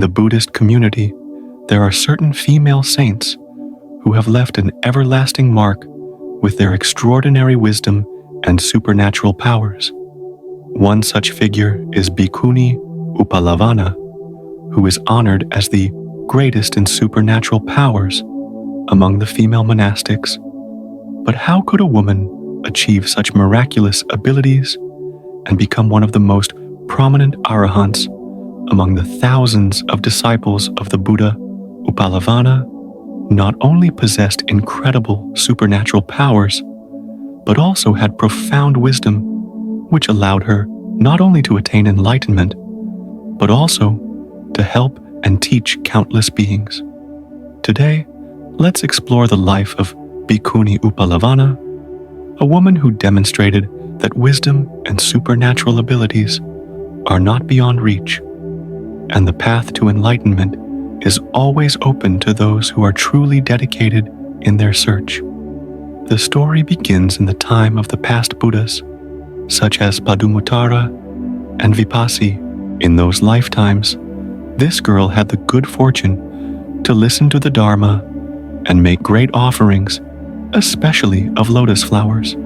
the Buddhist community, there are certain female saints who have left an everlasting mark with their extraordinary wisdom and supernatural powers. One such figure is Bhikkhuni Uppalavanna, who is honored as the greatest in supernatural powers among the female monastics. But how could a woman achieve such miraculous abilities and become one of the most prominent arahants among the thousands of disciples of the Buddha? Uppalavanna not only possessed incredible supernatural powers, but also had profound wisdom, which allowed her not only to attain enlightenment, but also to help and teach countless beings. Today, let's explore the life of Bhikkhuni Uppalavanna, a woman who demonstrated that wisdom and supernatural abilities are not beyond reach, and the path to enlightenment is always open to those who are truly dedicated in their search. The story begins in the time of the past Buddhas, such as Padumuttara and Vipassi. In those lifetimes, this girl had the good fortune to listen to the Dharma and make great offerings, especially of lotus flowers.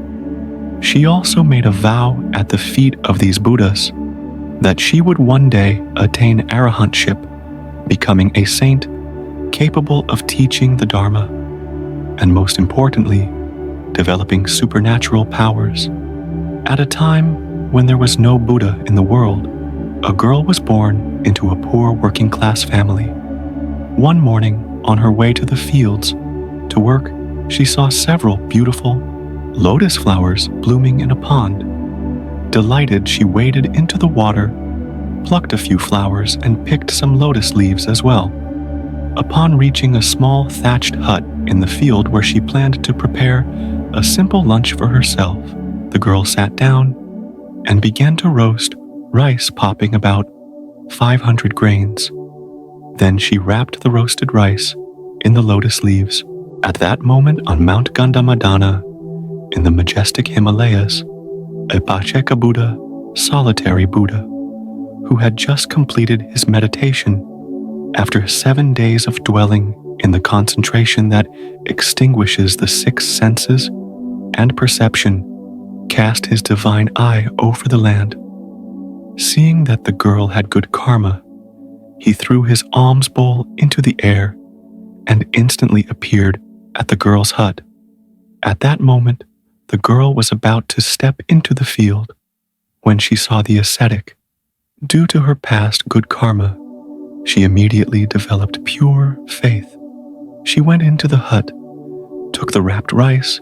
She also made a vow at the feet of these Buddhas that she would one day attain arahantship, becoming a saint capable of teaching the Dharma, and most importantly, developing supernatural powers. At a time when there was no Buddha in the world, a girl was born into a poor working-class family. One morning, on her way to the fields to work, she saw several beautiful lotus flowers blooming in a pond. Delighted, she waded into the water, plucked a few flowers, and picked some lotus leaves as well. Upon reaching a small thatched hut in the field where she planned to prepare a simple lunch for herself, the girl sat down and began to roast rice popping about 500 grains. Then she wrapped the roasted rice in the lotus leaves. At that moment on Mount Gandhamadana, in the majestic Himalayas, a Pacceka Buddha, solitary Buddha, who had just completed his meditation after 7 days of dwelling in the concentration that extinguishes the 6 senses and perception, cast his divine eye over the land. Seeing that the girl had good karma, he threw his alms bowl into the air and instantly appeared at the girl's hut. At that moment, the girl was about to step into the field when she saw the ascetic. Due to her past good karma, she immediately developed pure faith. She went into the hut, took the wrapped rice,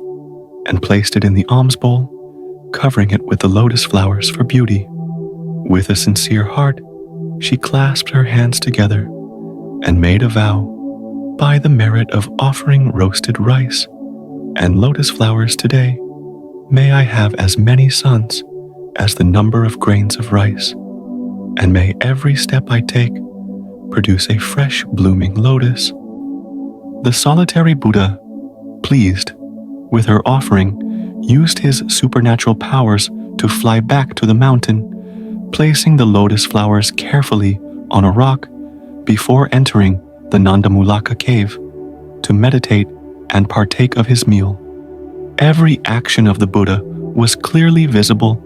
and placed it in the alms bowl, covering it with the lotus flowers for beauty. With a sincere heart, she clasped her hands together and made a vow, by the merit of offering roasted rice and lotus flowers today, may I have as many sons as the number of grains of rice, and may every step I take produce a fresh blooming lotus. The solitary Buddha, pleased with her offering, used his supernatural powers to fly back to the mountain, placing the lotus flowers carefully on a rock before entering the Nandamulaka cave to meditate and partake of his meal. Every action of the Buddha was clearly visible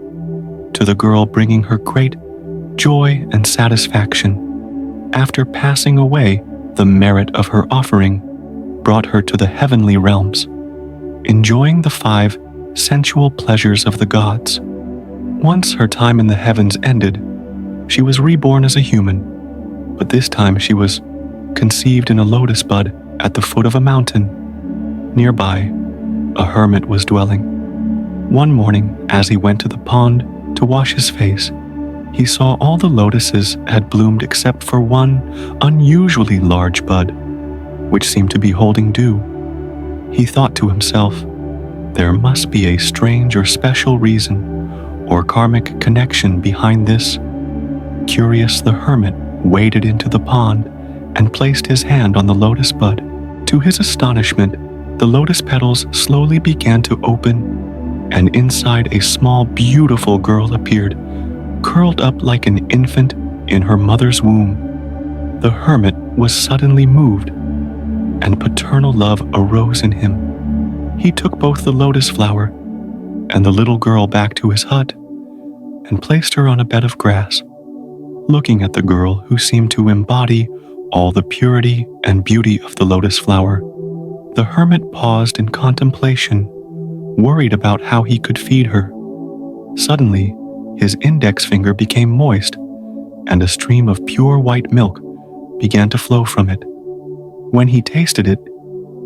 to the girl, bringing her great joy and satisfaction. After passing away, the merit of her offering brought her to the heavenly realms, enjoying the 5 sensual pleasures of the gods. Once her time in the heavens ended, she was reborn as a human, but this time she was conceived in a lotus bud at the foot of a mountain. Nearby, a hermit was dwelling. One morning, as he went to the pond to wash his face, he saw all the lotuses had bloomed except for one unusually large bud, which seemed to be holding dew. He thought to himself, there must be a strange or special reason or karmic connection behind this. Curious, the hermit waded into the pond and placed his hand on the lotus bud. To his astonishment, the lotus petals slowly began to open, and inside a small, beautiful girl appeared, curled up like an infant in her mother's womb. the hermit was suddenly moved, and paternal love arose in him. He took both the lotus flower and the little girl back to his hut and placed her on a bed of grass. Looking at the girl, who seemed to embody all the purity and beauty of the lotus flower, the hermit paused in contemplation, worried about how he could feed her. Suddenly, his index finger became moist, and a stream of pure white milk began to flow from it. When he tasted it,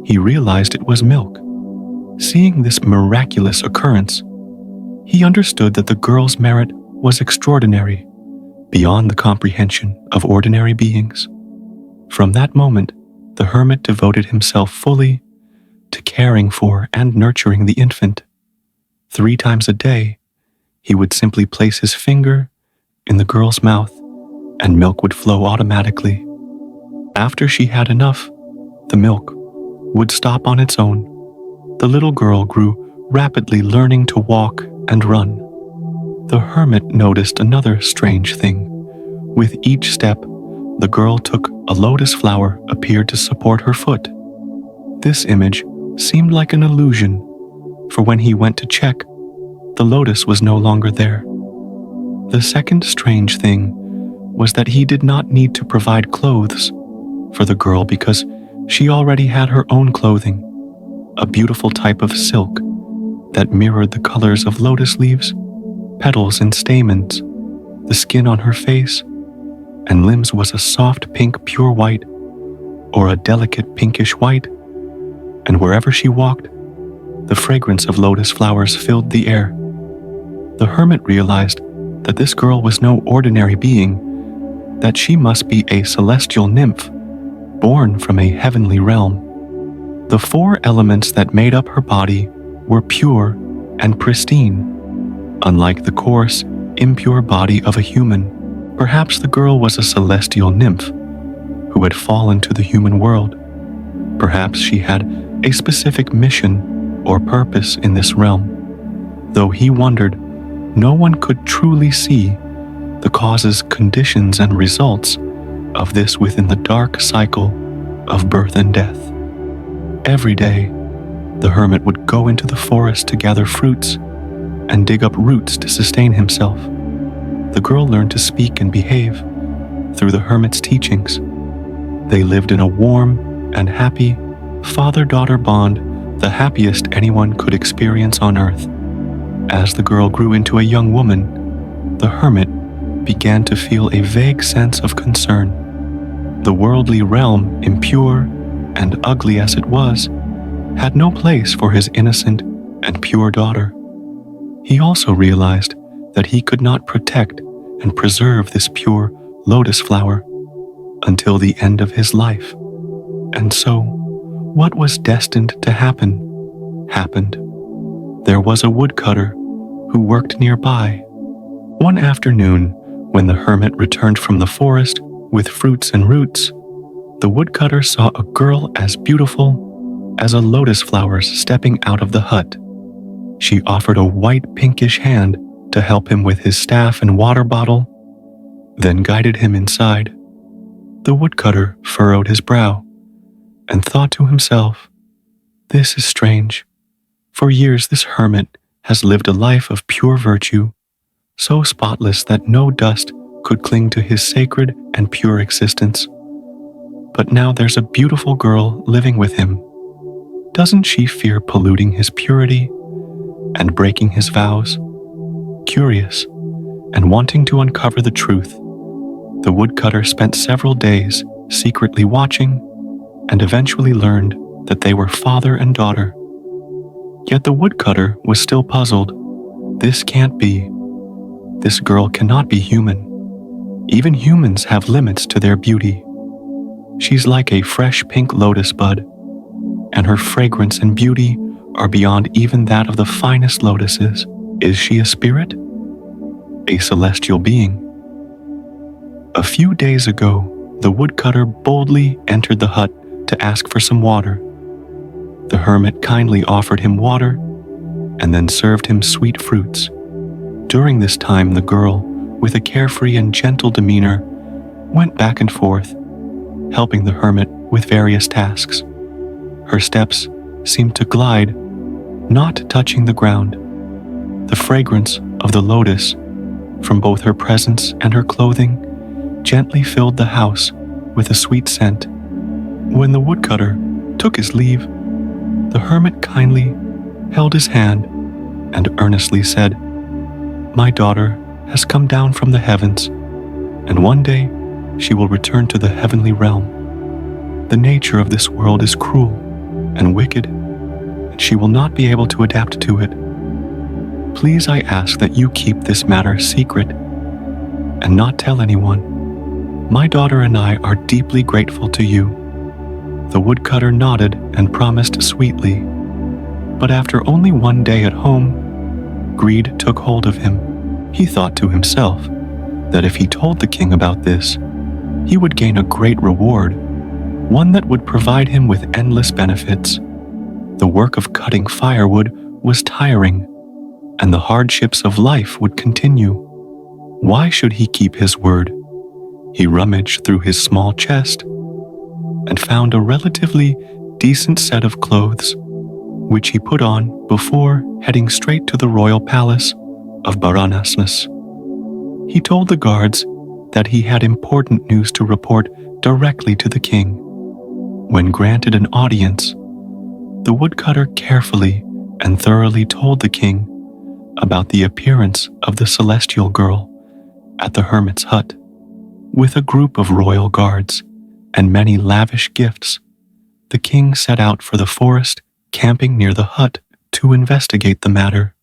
he realized it was milk. Seeing this miraculous occurrence, he understood that the girl's merit was extraordinary, beyond the comprehension of ordinary beings. From that moment, the hermit devoted himself fully to caring for and nurturing the infant. 3 times a day, he would simply place his finger in the girl's mouth, and milk would flow automatically. After she had enough, the milk would stop on its own. The little girl grew rapidly, learning to walk and run. The hermit noticed another strange thing. With each step, the girl took a lotus flower appeared to support her foot. This image seemed like an illusion, for when he went to check, the lotus was no longer there. The second strange thing was that he did not need to provide clothes for the girl because she already had her own clothing, a beautiful type of silk that mirrored the colors of lotus leaves, petals and stamens. The skin on her face and limbs was a soft pink pure white, or a delicate pinkish white, and wherever she walked, the fragrance of lotus flowers filled the air. The hermit realized that this girl was no ordinary being, that she must be a celestial nymph, born from a heavenly realm. The 4 elements that made up her body were pure and pristine, unlike the coarse, impure body of a human. Perhaps the girl was a celestial nymph who had fallen to the human world. Perhaps she had a specific mission or purpose in this realm. Though he wondered, no one could truly see the causes, conditions, and results of this within the dark cycle of birth and death. Every day, the hermit would go into the forest to gather fruits and dig up roots to sustain himself. The girl learned to speak and behave through the hermit's teachings. They lived in a warm and happy father-daughter bond, the happiest anyone could experience on earth. As the girl grew into a young woman, the hermit began to feel a vague sense of concern. The worldly realm, impure and ugly as it was, had no place for his innocent and pure daughter. He also realized that he could not protect and preserve this pure lotus flower until the end of his life. And so, what was destined to happen, happened. There was a woodcutter who worked nearby. One afternoon, when the hermit returned from the forest with fruits and roots, the woodcutter saw a girl as beautiful as a lotus flower stepping out of the hut. She offered a white pinkish hand to help him with his staff and water bottle, then guided him inside. The woodcutter furrowed his brow and thought to himself, "This is strange. For years this hermit has lived a life of pure virtue, so spotless that no dust could cling to his sacred and pure existence. But now there's a beautiful girl living with him. Doesn't she fear polluting his purity and breaking his vows?" Curious and wanting to uncover the truth, the woodcutter spent several days secretly watching and eventually learned that they were father and daughter. Yet the woodcutter was still puzzled. This can't be. This girl cannot be human. Even humans have limits to their beauty. She's like a fresh pink lotus bud, and her fragrance and beauty are beyond even that of the finest lotuses. Is she a spirit? A celestial being? A few days ago, the woodcutter boldly entered the hut to ask for some water. The hermit kindly offered him water and then served him sweet fruits. During this time, the girl, with a carefree and gentle demeanor, went back and forth helping the hermit with various tasks. Her steps seemed to glide, not touching the ground. The fragrance of the lotus from both her presence and her clothing gently filled the house with a sweet scent. When the woodcutter took his leave, the hermit kindly held his hand and earnestly said, "My daughter has come down from the heavens, and one day she will return to the heavenly realm. The nature of this world is cruel and wicked, and she will not be able to adapt to it. Please, I ask that you keep this matter secret and not tell anyone. My daughter and I are deeply grateful to you." The woodcutter nodded and promised sweetly, but after only one day at home, greed took hold of him. He thought to himself that if he told the king about this, he would gain a great reward, one that would provide him with endless benefits. The work of cutting firewood was tiring, and the hardships of life would continue. Why should he keep his word? He rummaged through his small chest and found a relatively decent set of clothes, which he put on before heading straight to the royal palace of Varanasi. He told the guards that he had important news to report directly to the king. When granted an audience, the woodcutter carefully and thoroughly told the king about the appearance of the celestial girl at the hermit's hut. With a group of royal guards and many lavish gifts, the king set out for the forest, camping near the hut to investigate the matter.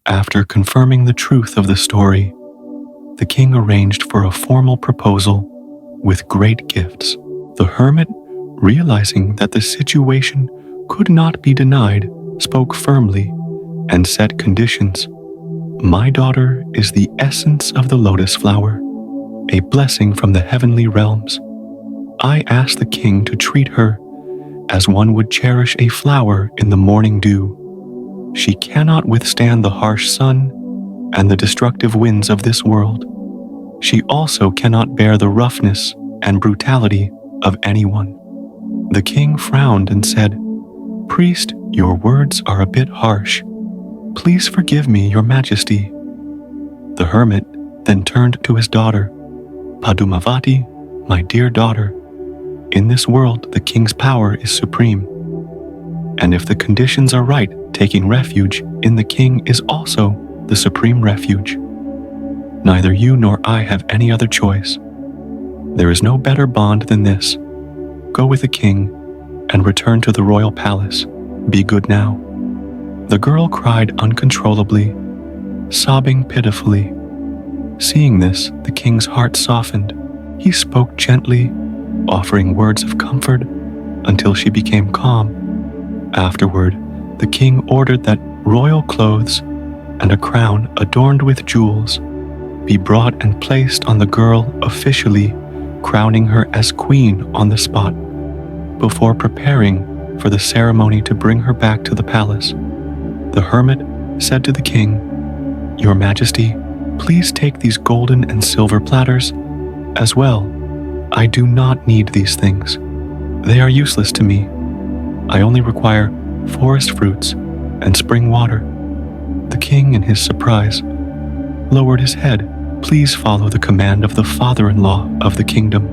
After confirming the truth of the story, the king arranged for a formal proposal with great gifts. The hermit, realizing that the situation could not be denied, spoke firmly and set conditions. "My daughter is the essence of the lotus flower, a blessing from the heavenly realms. I ask the king to treat her as one would cherish a flower in the morning dew. She cannot withstand the harsh sun and the destructive winds of this world. She also cannot bear the roughness and brutality of anyone." The king frowned and said, "Priest, your words are a bit harsh. Please forgive me, your majesty." The hermit then turned to his daughter. "Padumavati, my dear daughter, in this world the king's power is supreme. And if the conditions are right, taking refuge in the king is also the supreme refuge. Neither you nor I have any other choice. There is no better bond than this. Go with the king and return to the royal palace. Be good now." The girl cried uncontrollably, sobbing pitifully. Seeing this, the king's heart softened. He spoke gently, offering words of comfort until she became calm. Afterward, the king ordered that royal clothes and a crown adorned with jewels be brought and placed on the girl, officially crowning her as queen on the spot, before preparing for the ceremony to bring her back to the palace. The hermit said to the king, "Your Majesty, please take these golden and silver platters as well. I do not need these things. They are useless to me. I only require forest fruits and spring water." The king, in his surprise, lowered his head. "Please follow the command of the father-in-law of the kingdom.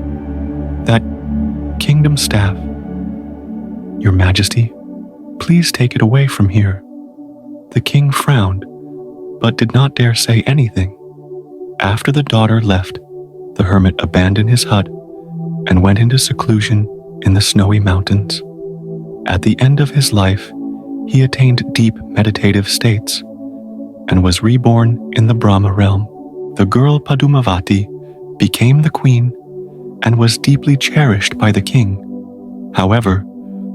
That kingdom staff. Your Majesty, please take it away from here." The king frowned, but did not dare say anything. After the daughter left, the hermit abandoned his hut and went into seclusion in the snowy mountains. At the end of his life, he attained deep meditative states and was reborn in the Brahma realm. The girl Padumavati became the queen and was deeply cherished by the king. However,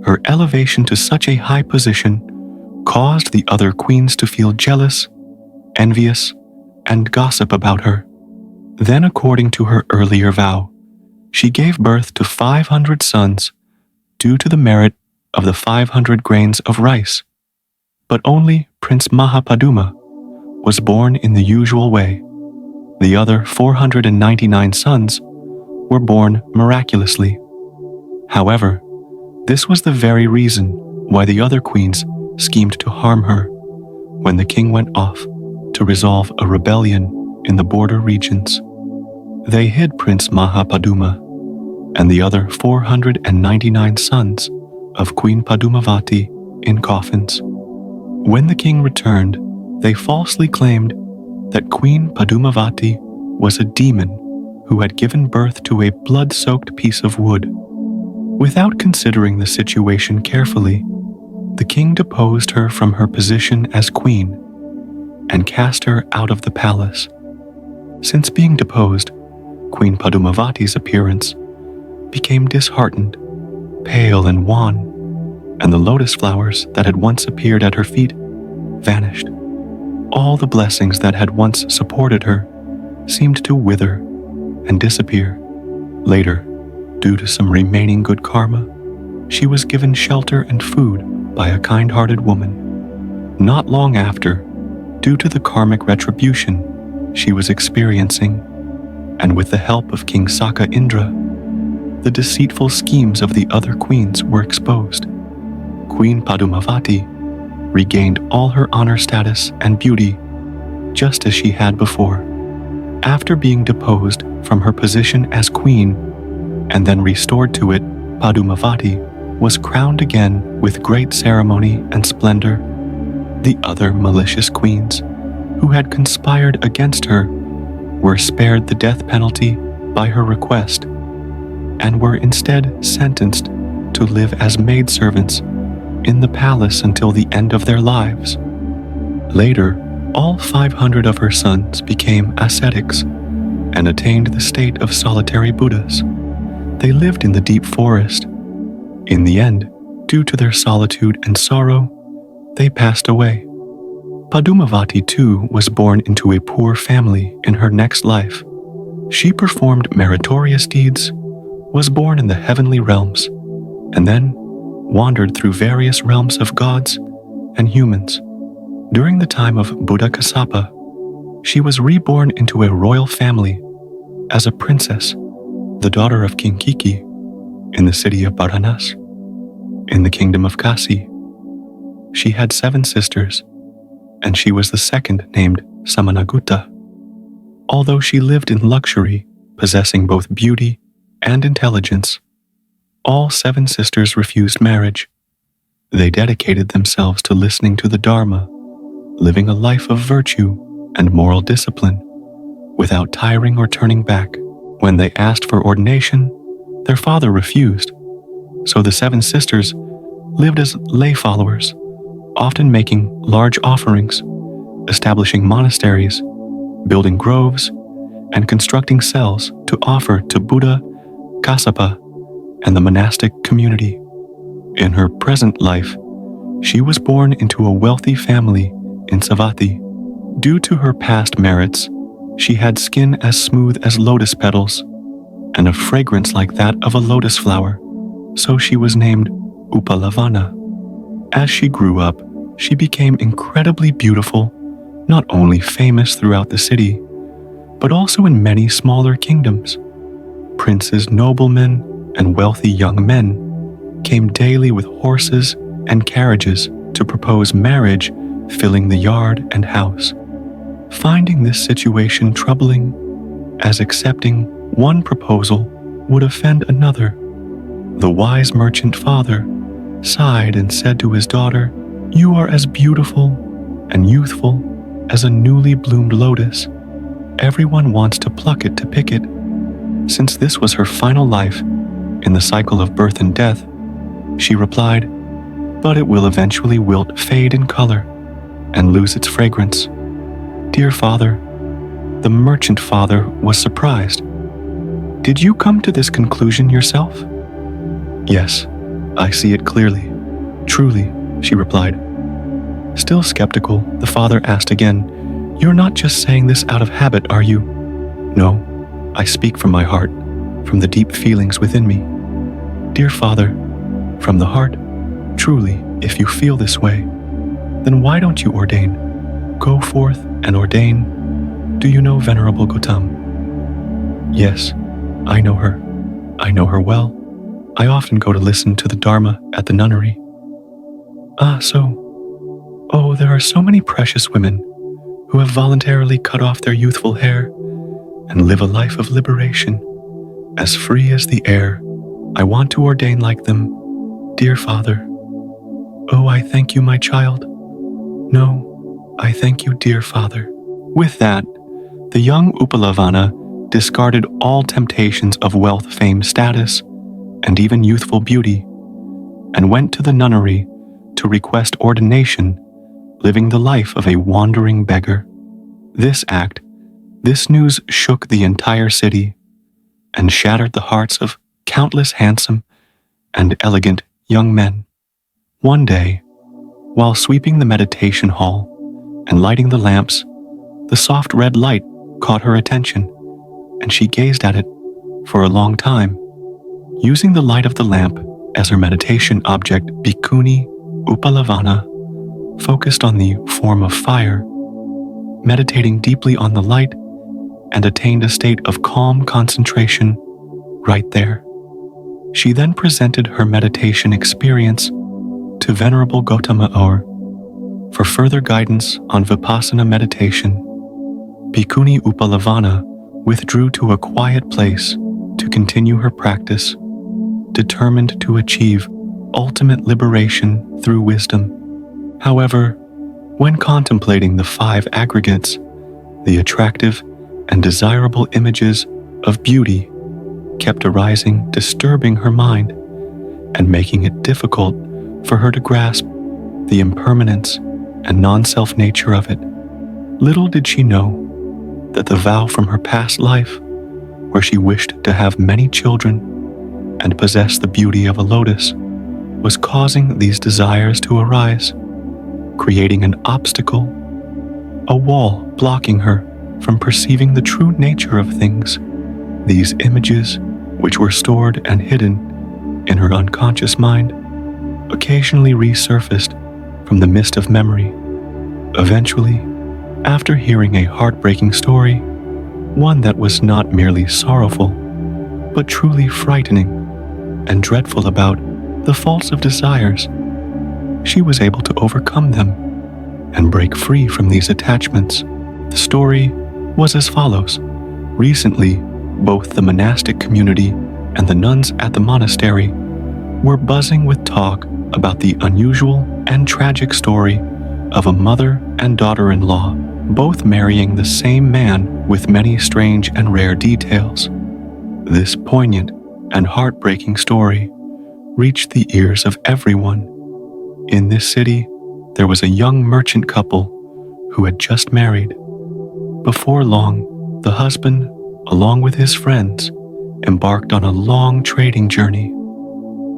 her elevation to such a high position caused the other queens to feel jealous, envious, and gossip about her. Then, according to her earlier vow, she gave birth to 500 sons due to the merit of the 500 grains of rice. But only Prince Mahapaduma was born in the usual way. The other 499 sons were born miraculously. However, this was the very reason why the other queens schemed to harm her when the king went off to resolve a rebellion in the border regions. They hid Prince Mahapaduma and the other 499 sons of Queen Padumavati in coffins. When the king returned, they falsely claimed that Queen Padumavati was a demon who had given birth to a blood-soaked piece of wood. Without considering the situation carefully, the king deposed her from her position as queen and cast her out of the palace. Since being deposed, Queen Padumavati's appearance became disheartened, pale and wan, and the lotus flowers that had once appeared at her feet vanished. All the blessings that had once supported her seemed to wither and disappear. Later, due to some remaining good karma, she was given shelter and food by a kind-hearted woman. Not long after, due to the karmic retribution she was experiencing, and with the help of King Saka Indra, the deceitful schemes of the other queens were exposed. Queen Padumavati regained all her honor status and beauty just as she had before. After being deposed from her position as queen and then restored to it, Padumavati was crowned again with great ceremony and splendor. The other malicious queens who had conspired against her were spared the death penalty by her request and were instead sentenced to live as maidservants in the palace until the end of their lives. Later, all 500 of her sons became ascetics and attained the state of solitary Buddhas. They lived in the deep forest. In the end, due to their solitude and sorrow, they passed away. Padumavati too was born into a poor family in her next life. She performed meritorious deeds, was born in the heavenly realms, and then wandered through various realms of gods and humans. During the time of Buddha Kassapa, she was reborn into a royal family as a princess, the daughter of King Kiki, in the city of Varanasi, in the kingdom of Kasi. She had 7 sisters, and she was the second named Samanagutta. Although she lived in luxury, possessing both beauty and intelligence, all 7 sisters refused marriage. They dedicated themselves to listening to the Dharma, living a life of virtue and moral discipline, without tiring or turning back. When they asked for ordination, their father refused, so the 7 sisters lived as lay followers, often making large offerings, establishing monasteries, building groves, and constructing cells to offer to Buddha, Kassapa, and the monastic community. In her present life, she was born into a wealthy family in Savatthi. Due to her past merits, she had skin as smooth as lotus petals and a fragrance like that of a lotus flower, so she was named Uppalavanna. As she grew up, she became incredibly beautiful, not only famous throughout the city, but also in many smaller kingdoms. Princes, noblemen, and wealthy young men came daily with horses and carriages to propose marriage, filling the yard and house. Finding this situation troubling, as accepting one proposal would offend another, the wise merchant father sighed and said to his daughter, "You are as beautiful and youthful as a newly bloomed lotus. Everyone wants to pluck it to pick it." Since this was her final life in the cycle of birth and death, she replied, "But it will eventually wilt, fade in color, and lose its fragrance." "Dear father," the merchant father was surprised. "Did you come to this conclusion yourself?" "Yes, I see it clearly. Truly," she replied. Still skeptical, the father asked again, "You're not just saying this out of habit, are you?" "No, I speak from my heart, from the deep feelings within me." "Dear father, from the heart, truly, if you feel this way, then why don't you ordain? Go forth and ordain. Do you know Venerable Gautam?" "Yes, I know her. I know her well. I often go to listen to the Dharma at the nunnery. There are so many precious women who have voluntarily cut off their youthful hair and live a life of liberation, as free as the air. I want to ordain like them, dear Father. Oh, I thank you, my child. No, I thank you, dear Father. With that, the young Uppalavanna discarded all temptations of wealth, fame, status, and even youthful beauty, and went to the nunnery to request ordination, living the life of a wandering beggar. This news shook the entire city and shattered the hearts of countless handsome and elegant young men. One day, while sweeping the meditation hall and lighting the lamps, the soft red light caught her attention, and she gazed at it for a long time. Using the light of the lamp as her meditation object, Bhikkhuni Uppalavanna focused on the form of fire, meditating deeply on the light, and attained a state of calm concentration right there. She then presented her meditation experience to Venerable Gautama for further guidance on Vipassana meditation. Bhikkhuni Uppalavanna withdrew to a quiet place to continue her practice, determined to achieve ultimate liberation through wisdom. However, when contemplating the five aggregates, the attractive and desirable images of beauty kept arising, disturbing her mind and making it difficult for her to grasp the impermanence and non-self nature of it. Little did she know that the vow from her past life, where she wished to have many children and possess the beauty of a lotus, was causing these desires to arise, creating an obstacle, a wall blocking her from perceiving the true nature of things. These images, which were stored and hidden in her unconscious mind, occasionally resurfaced from the mist of memory. Eventually, after hearing a heartbreaking story, one that was not merely sorrowful, but truly frightening and dreadful about the faults of desires, she was able to overcome them and break free from these attachments. The story was as follows. Recently, both the monastic community and the nuns at the monastery were buzzing with talk about the unusual and tragic story of a mother and daughter-in-law, both marrying the same man with many strange and rare details. This poignant and heartbreaking story reached the ears of everyone. In this city, there was a young merchant couple who had just married. Before long, the husband, along with his friends, embarked on a long trading journey.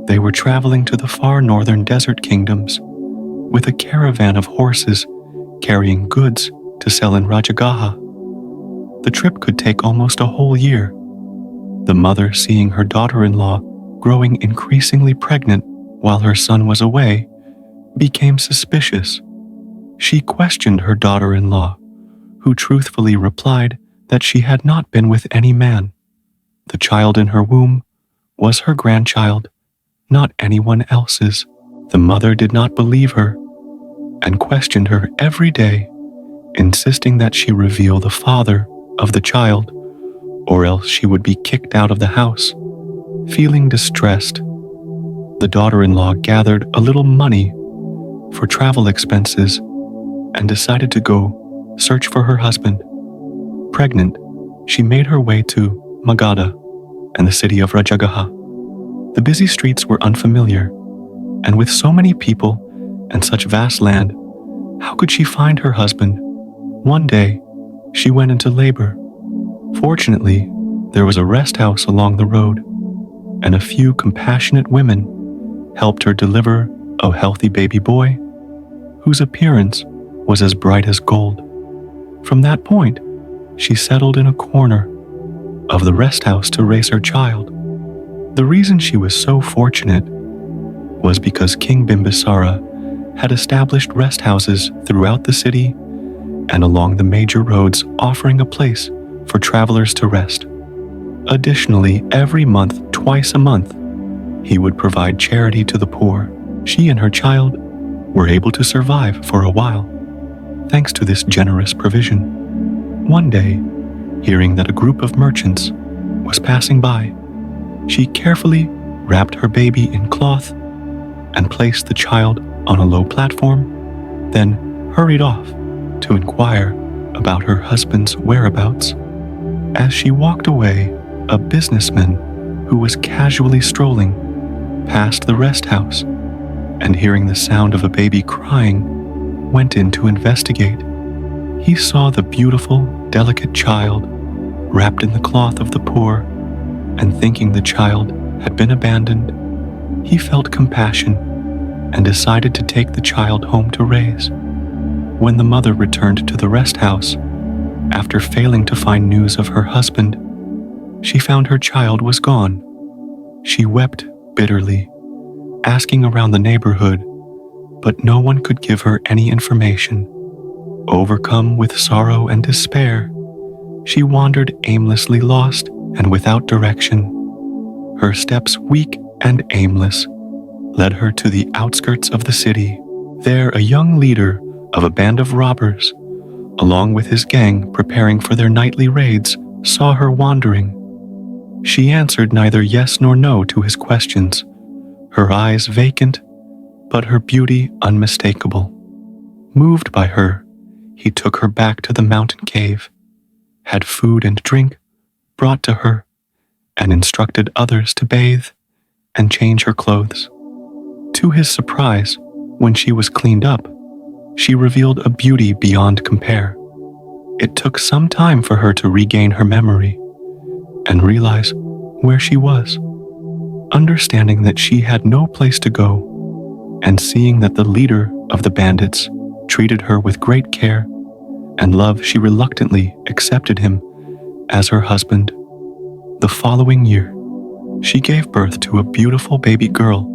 They were traveling to the far northern desert kingdoms with a caravan of horses carrying goods to sell in Rajagaha. The trip could take almost a whole year. The mother, seeing her daughter-in-law growing increasingly pregnant while her son was away, became suspicious. She questioned her daughter-in-law, who truthfully replied that she had not been with any man. The child in her womb was her grandchild, not anyone else's. The mother did not believe her and questioned her every day, insisting that she reveal the father of the child, or else she would be kicked out of the house. Feeling distressed, the daughter-in-law gathered a little money for travel expenses and decided to go search for her husband. Pregnant, she made her way to Magadha and the city of Rajagaha. The busy streets were unfamiliar, and with so many people and such vast land, how could she find her husband? One day, she went into labor. Fortunately, there was a rest house along the road, and a few compassionate women helped her deliver a healthy baby boy whose appearance was as bright as gold. From that point, she settled in a corner of the rest house to raise her child. The reason she was so fortunate was because King Bimbisara had established rest houses throughout the city and along the major roads, offering a place for travelers to rest. Additionally, every month, twice a month, He would provide charity to the poor. She and her child were able to survive for a while, thanks to this generous provision. One day, hearing that a group of merchants was passing by, she carefully wrapped her baby in cloth and placed the child on a low platform, then hurried off to inquire about her husband's whereabouts. As she walked away, a businessman who was casually strolling past the rest house and hearing the sound of a baby crying, went in to investigate. He saw the beautiful, delicate child wrapped in the cloth of the poor, and thinking the child had been abandoned, he felt compassion and decided to take the child home to raise. When the mother returned to the rest house, after failing to find news of her husband, she found her child was gone. She wept bitterly, asking around the neighborhood, but no one could give her any information. Overcome with sorrow and despair, she wandered aimlessly, lost and without direction. Her steps, weak and aimless, led her to the outskirts of the city. There, a young leader of a band of robbers, along with his gang preparing for their nightly raids, saw her wandering. She answered neither yes nor no to his questions, her eyes vacant, but her beauty unmistakable. Moved by her, he took her back to the mountain cave, had food and drink brought to her, and instructed others to bathe and change her clothes. To his surprise, when she was cleaned up, she revealed a beauty beyond compare. It took some time for her to regain her memory and realize where she was. Understanding that she had no place to go, and seeing that the leader of the bandits treated her with great care and love, she reluctantly accepted him as her husband. The following year, she gave birth to a beautiful baby girl,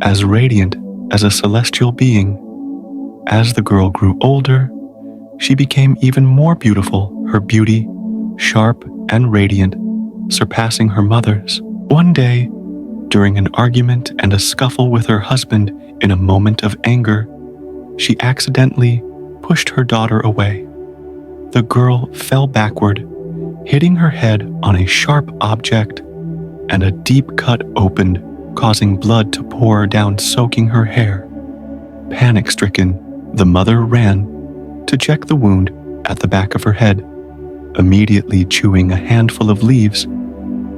as radiant as a celestial being. As the girl grew older, she became even more beautiful, her beauty sharp and radiant, surpassing her mother's. One day, during an argument and a scuffle with her husband in a moment of anger, she accidentally pushed her daughter away. The girl fell backward, hitting her head on a sharp object, and a deep cut opened, causing blood to pour down, soaking her hair. Panic-stricken, the mother ran to check the wound at the back of her head, immediately chewing a handful of leaves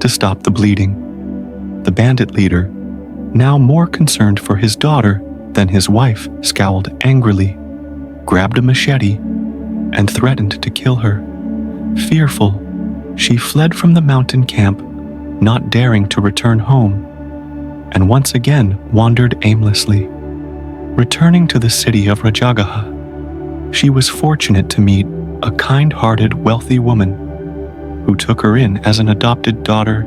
to stop the bleeding. The bandit leader, now more concerned for his daughter than his wife, scowled angrily, grabbed a machete, and threatened to kill her. Fearful, she fled from the mountain camp, not daring to return home, and once again wandered aimlessly. Returning to the city of Rajagaha, she was fortunate to meet a kind-hearted, wealthy woman who took her in as an adopted daughter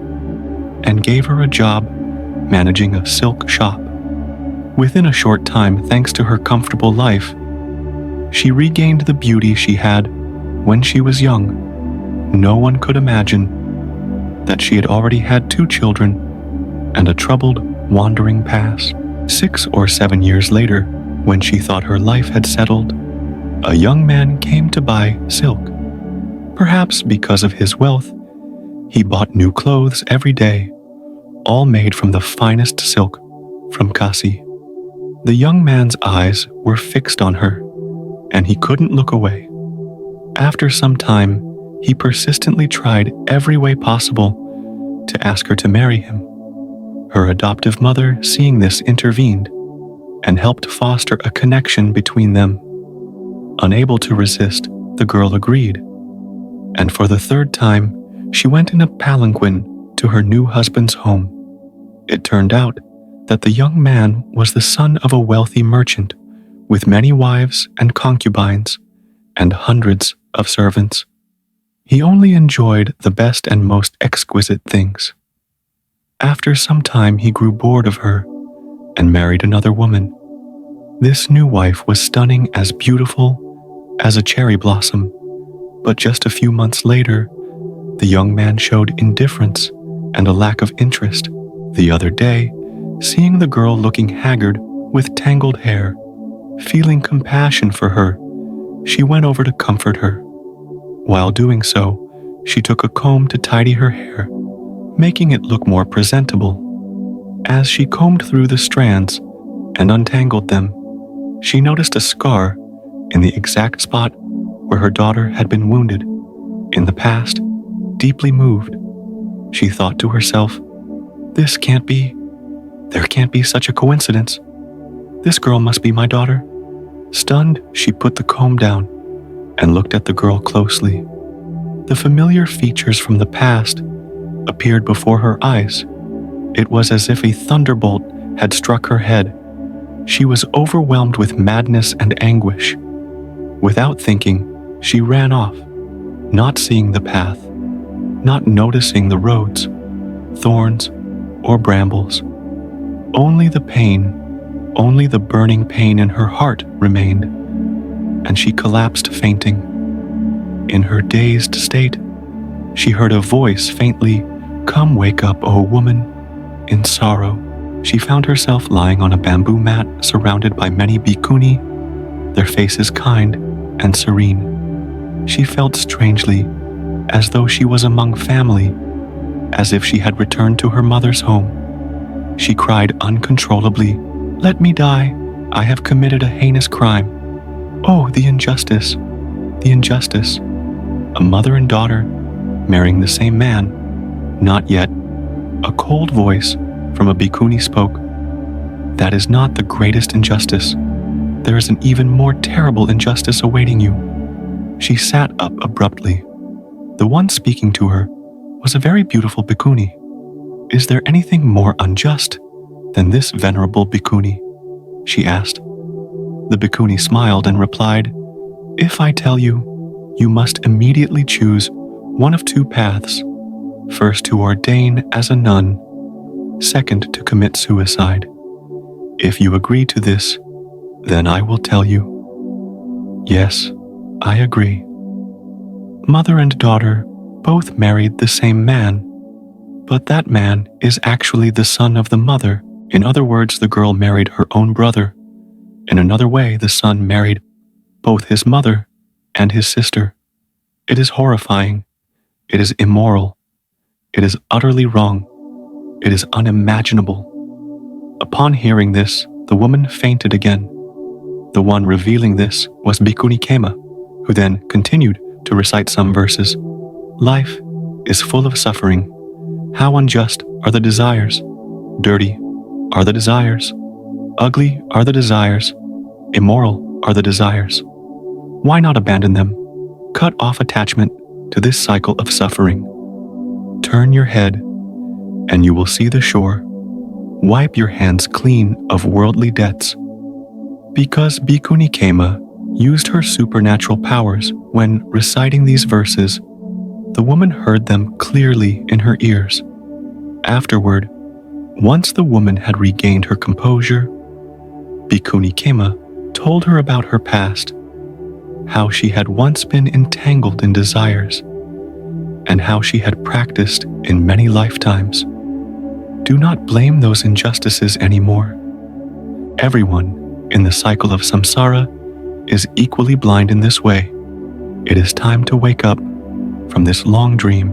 and gave her a job managing a silk shop. Within a short time, thanks to her comfortable life, she regained the beauty she had when she was young. No one could imagine that she had already had 2 children and a troubled, wandering past. 6 or 7 years later, when she thought her life had settled, a young man came to buy silk. Perhaps because of his wealth, he bought new clothes every day, all made from the finest silk from Kasi. The young man's eyes were fixed on her, and he couldn't look away. After some time, he persistently tried every way possible to ask her to marry him. Her adoptive mother, seeing this, intervened and helped foster a connection between them. Unable to resist, the girl agreed, and for the 3rd time, she went in a palanquin to her new husband's home. It turned out that the young man was the son of a wealthy merchant with many wives and concubines and hundreds of servants. He only enjoyed the best and most exquisite things. After some time, he grew bored of her and married another woman. This new wife was stunning, as beautiful as a cherry blossom, but just a few months later, the young man showed indifference and a lack of interest. The other day, seeing the girl looking haggard with tangled hair, feeling compassion for her, she went over to comfort her. While doing so, she took a comb to tidy her hair, making it look more presentable. As she combed through the strands and untangled them, she noticed a scar in the exact spot where her daughter had been wounded. In the past, deeply moved, she thought to herself, there can't be such a coincidence. This girl must be my daughter. Stunned, she put the comb down and looked at the girl closely. The familiar features from the past appeared before her eyes. It was as if a thunderbolt had struck her head. She was overwhelmed with madness and anguish. Without thinking, she ran off, not seeing the path, not noticing the roads, thorns, or brambles. Only the pain, only the burning pain in her heart remained, and she collapsed fainting. In her dazed state, she heard a voice faintly, "Come wake up, O woman." In sorrow, she found herself lying on a bamboo mat surrounded by many bhikkhuni, their faces kind and serene. She felt strangely, as though she was among family, as if she had returned to her mother's home. She cried uncontrollably, "Let me die. I have committed a heinous crime. Oh, the injustice, the injustice. A mother and daughter marrying the same man. Not yet." A cold voice from a bhikkhuni spoke. "That is not the greatest injustice. There is an even more terrible injustice awaiting you." She sat up abruptly. The one speaking to her was a very beautiful bhikkhuni. "Is there anything more unjust than this venerable bhikkhuni?" she asked. The bhikkhuni smiled and replied, "If I tell you, you must immediately choose one of two paths. First, to ordain as a nun. Second, to commit suicide. If you agree to this, then I will tell you." "Yes, I agree." Mother and daughter both married the same man, but that man is actually the son of the mother. In other words, the girl married her own brother. In another way, the son married both his mother and his sister. It is horrifying. It is immoral. It is utterly wrong. It is unimaginable. Upon hearing this, the woman fainted again. The one revealing this was Bhikkhuni Kema, who then continued to recite some verses. "Life is full of suffering. How unjust are the desires. Dirty are the desires. Ugly are the desires. Immoral are the desires. Why not abandon them? Cut off attachment to this cycle of suffering. Turn your head, and you will see the shore. Wipe your hands clean of worldly debts." Because Bhikkhuni Kema used her supernatural powers when reciting these verses, the woman heard them clearly in her ears. Afterward, once the woman had regained her composure, Bhikkhuni Kema told her about her past, how she had once been entangled in desires, and how she had practiced in many lifetimes. Do not blame those injustices anymore. Everyone in the cycle of samsara is equally blind in this way. It is time to wake up from this long dream.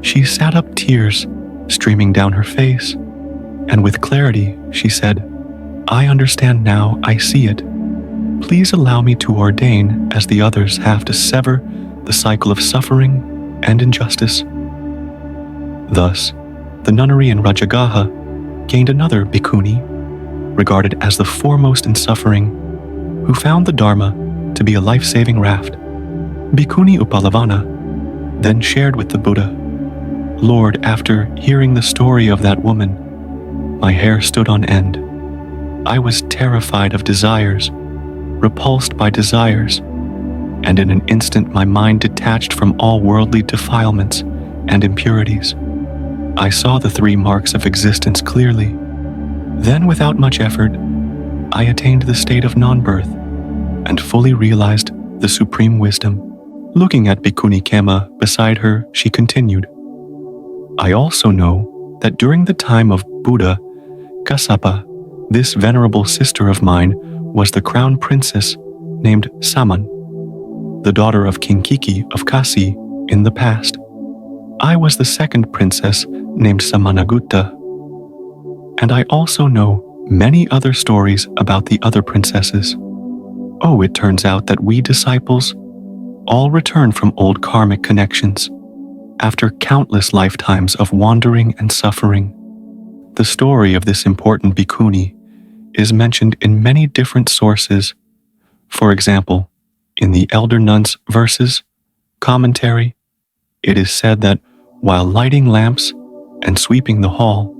She sat up, tears streaming down her face, and with clarity she said, "I understand now, I see it. Please allow me to ordain as the others have to sever the cycle of suffering and injustice." Thus, the nunnery in Rajagaha gained another bhikkhuni, regarded as the foremost in suffering, who found the Dharma to be a life-saving raft. Bhikkhuni Uppalavanna then shared with the Buddha, "Lord, after hearing the story of that woman, my hair stood on end. I was terrified of desires, repulsed by desires, and in an instant my mind detached from all worldly defilements and impurities. I saw the three marks of existence clearly. Then, without much effort, I attained the state of non-birth and fully realized the supreme wisdom." Looking at Bhikkhuni Kema beside her, she continued, "I also know that during the time of Buddha, Kassapa, this venerable sister of mine was the crown princess named Saman, the daughter of King Kiki of Kasi in the past. I was the second princess named Samanagutta, and I also know many other stories about the other princesses. Oh, it turns out that we disciples all return from old karmic connections after countless lifetimes of wandering and suffering. The story of this important bhikkhuni is mentioned in many different sources. For example, in the Elder Nun's verses, commentary, it is said that while lighting lamps and sweeping the hall,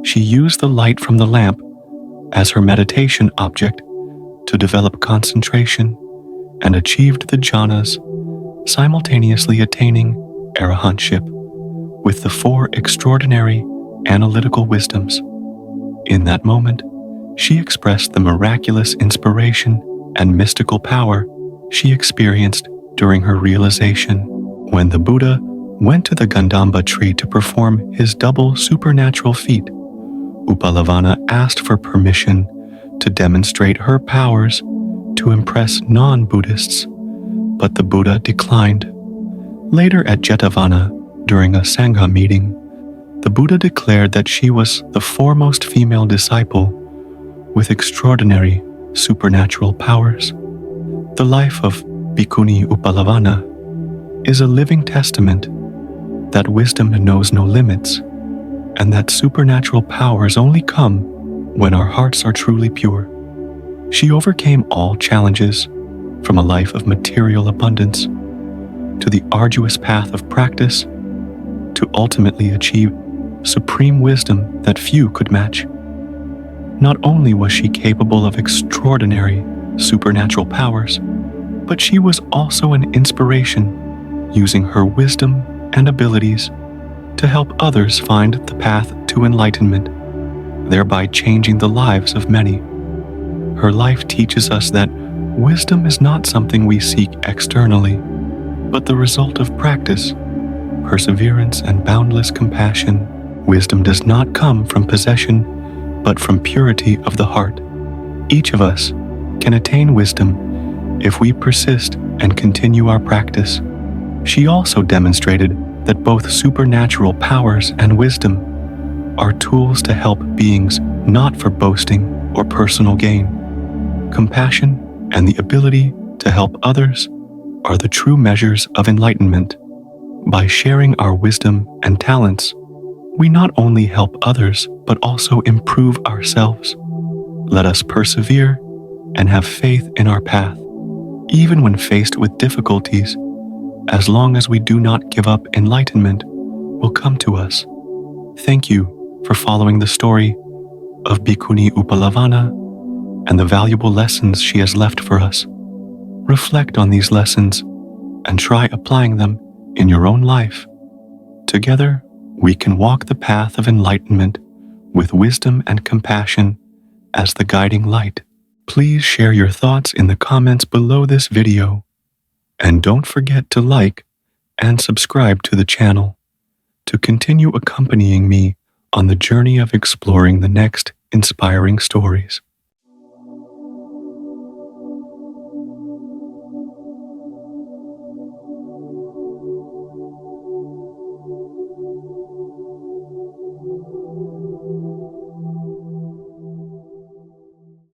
she used the light from the lamp as her meditation object to develop concentration and achieved the jhanas, simultaneously attaining arahantship with the 4 extraordinary analytical wisdoms. In that moment, she expressed the miraculous inspiration and mystical power she experienced during her realization. When the Buddha went to the Gandamba tree to perform his double supernatural feat, Uppalavanna asked for permission to demonstrate her powers to impress non-Buddhists, but the Buddha declined. Later at Jetavana, during a Sangha meeting, the Buddha declared that she was the foremost female disciple with extraordinary supernatural powers. The life of Bhikkhuni Uppalavanna is a living testament that wisdom knows no limits, and that supernatural powers only come when our hearts are truly pure. She overcame all challenges, from a life of material abundance to the arduous path of practice, to ultimately achieve supreme wisdom that few could match. Not only was she capable of extraordinary supernatural powers, but she was also an inspiration, using her wisdom and abilities to help others find the path to enlightenment, thereby changing the lives of many. Her life teaches us that wisdom is not something we seek externally, but the result of practice, perseverance, and boundless compassion. Wisdom does not come from possession, but from purity of the heart. Each of us can attain wisdom if we persist and continue our practice. She also demonstrated that both supernatural powers and wisdom are tools to help beings not for boasting or personal gain. Compassion and the ability to help others are the true measures of enlightenment. By sharing our wisdom and talents, we not only help others, but also improve ourselves. Let us persevere and have faith in our path, even when faced with difficulties. As long as we do not give up, enlightenment will come to us. Thank you for following the story of Bhikkhuni Uppalavanna and the valuable lessons she has left for us. Reflect on these lessons and try applying them in your own life. Together, we can walk the path of enlightenment with wisdom and compassion as the guiding light. Please share your thoughts in the comments below this video. And don't forget to like and subscribe to the channel to continue accompanying me on the journey of exploring the next inspiring stories.